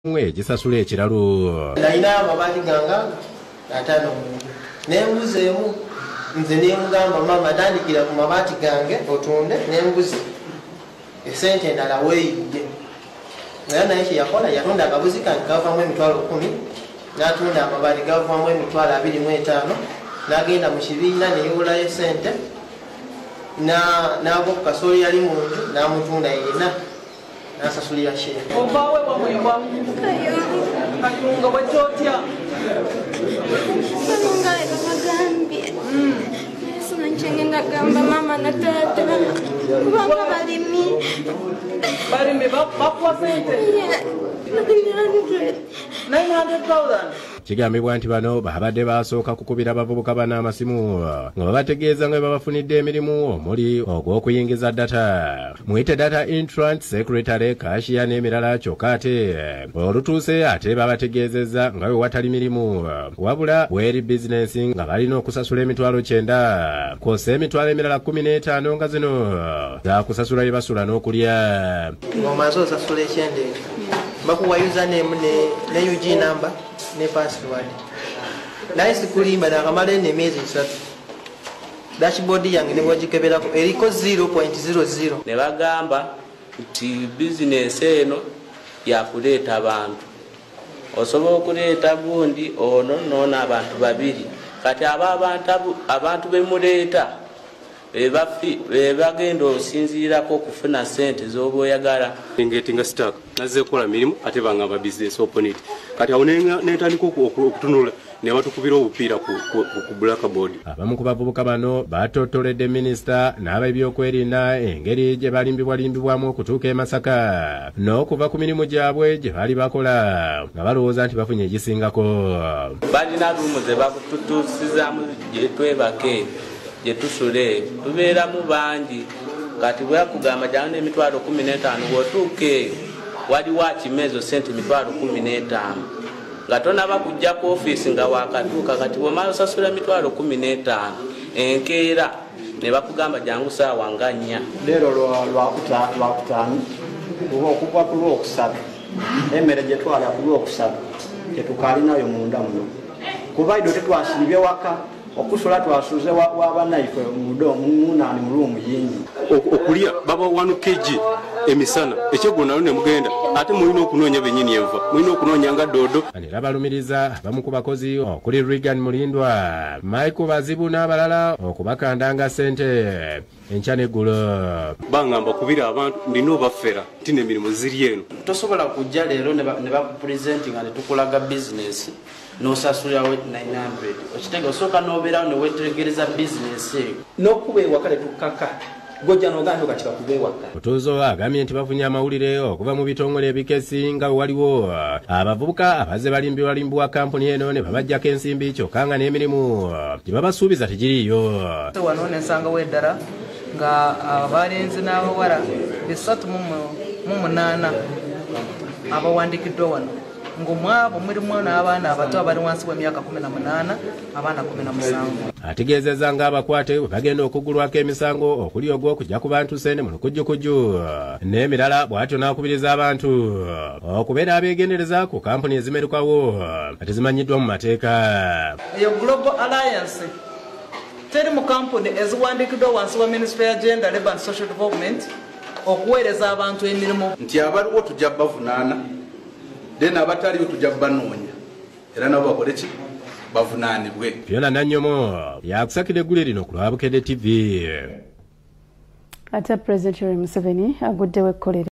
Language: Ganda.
mwe gisasula ekiralo. Nalina amabaati ganga 5 n'embuzeemu nze nemugamba mama tandikira ku mabaati gange otunde n'embuzi esente endala weeyidde. Naye kye yakola yatunda akabuzi kange kavamu emitwalo 10 n'atunda amabaati gavamu emitwalo 25 n'agenda mu kibiina neyiwulayo esente n'agwa ku kasooli yali mu nju n'amutunda yenna n'asasulira shee. Ovaawe wamwebwa katunga bwekyotya Kalunga bagambye sinanchenge ndagamba mama na taata kubanga balimi bakuwa sente 900,000. Kigambibwa nti bano babadde basooka kukubira abavubuka bano amasimu nga babategeeza nga babafunidde emirimu omuli ogw'okuyingiza data. Muyite data entrant secretary cashier n'emirala kyokka ate olutuuse ate babategeezezza nga bwe watali mirimu wabula bweri bizinensi nga balina okusasula emitwalo 9 kw'ossa emitwalo emirala 15 nga zino za kusasula bye basula n'okulya. Ng'omaze osasula ekyende bakuwa username ne UG number ne password. Naye sikulimba nakamala emyezi 3. Dashboard yange ne bwagikeberako eriko 0.00. Ne bagamba nti bizinesi eno yakuleeta abantu. Osobola okuleeta gundi ono noona abantu babiri. Kati abantu bemuleeta bagenda osinziirako okufuna ssente z'oba oyagala. Ngetinga stock nazze kukola mirimu ate bangamba business open it. Kati awo netandika okutunula ne batukubira obupiira ku blackboard. Abamu ku bavubuka bano batottoledde minisita n'ab'ebyokwerinda engeri gye balimbibwalimbibwamu okutuuka e Masaka n'okuva ku mirimu gyabwe gye bali bakola nga balowooza nti bafunye egisingako. Balina lumu ze bakututuusizaamu gye twebake gye tusule tubeeramu bangi. Kati bwe bakugamba jyana n'emitwalo 15 bw'otuuka eyo waliwo akimezo sente emitwalo 15 nga tonaba kujja ku ofiisi nga wakatuuka. Kati bw'omala osasula emitwalo 15 enkeera ne bakugamba jangu saawa nga 4. Leero lwakutaano oba okuva ku Lwokusatu emmere gye twala ku Lwokusatu tetukaalinayo munda muno kuba iddo tetwasibye waka okusula twasuze w'abannaife munaani mu luumu yingi okulya baba 1 kg emisana ekyegona ne mugenda ate mulina okunoonya bennyini enva mulina okunoonya nga doodo. Era balumiriza abamu ku bakozi okuli Regan Mulindwa, Michael Bazibu n'abalala okubakandanga ssente enkya n'eggulo. Bangamba kubira abantu ndina obafera nti n'emirimu ziri eno. Tosobola kujja leero ne bakupresentinga ne tukulaga bizinesi n'osasulirawo 900. Okitega osooka n'obeerawo ne weetegereza bizinesi eyo n'okuba ewaka ne tukkaka gojja n'ogambye kati bakubewaka. Mutuuzo agambye nti bafunye amawulire okuva mu bitongole ebikesi nga waliwo abavubuka abazze balimbibwa kampuni eno ne babaggyako ensimbi kyokka nga n'emirimu gye babasuubiza tegiriiyo. Wano nensangawo eddala nga abalenzi n'abawala 308 abawandikiddwa wano ng'omwabo mulimu n'abaana abato abali wansi w'emyaka 18 abaana 17. Ategeezezza ng'abakwate bwe bagenda okugulwako emisango okuli ogw'okujja ku bantu ssente mu lukujjukujju n'emirala bw'atyo n'akubiriza abantu okubeera abeegendereza ku kampuni ezimerukawo ate zimanyiddwa mu mateeka. Eyo Global Alliance teri mu kampuni eziwandikiddwa wansi wa Ministry ya Gender, Labour and Social Development okuweereza abantu emirimu. Nti abaliwo tujja bavunaana then abataliwo tujja banoonya era nabo bakole ki bavunaanibwe. Fiona Nanyomo yakusakira eggulu lino ku Lwabukedde TV. Ate President Yoweri Museveni aguddewo ekkolero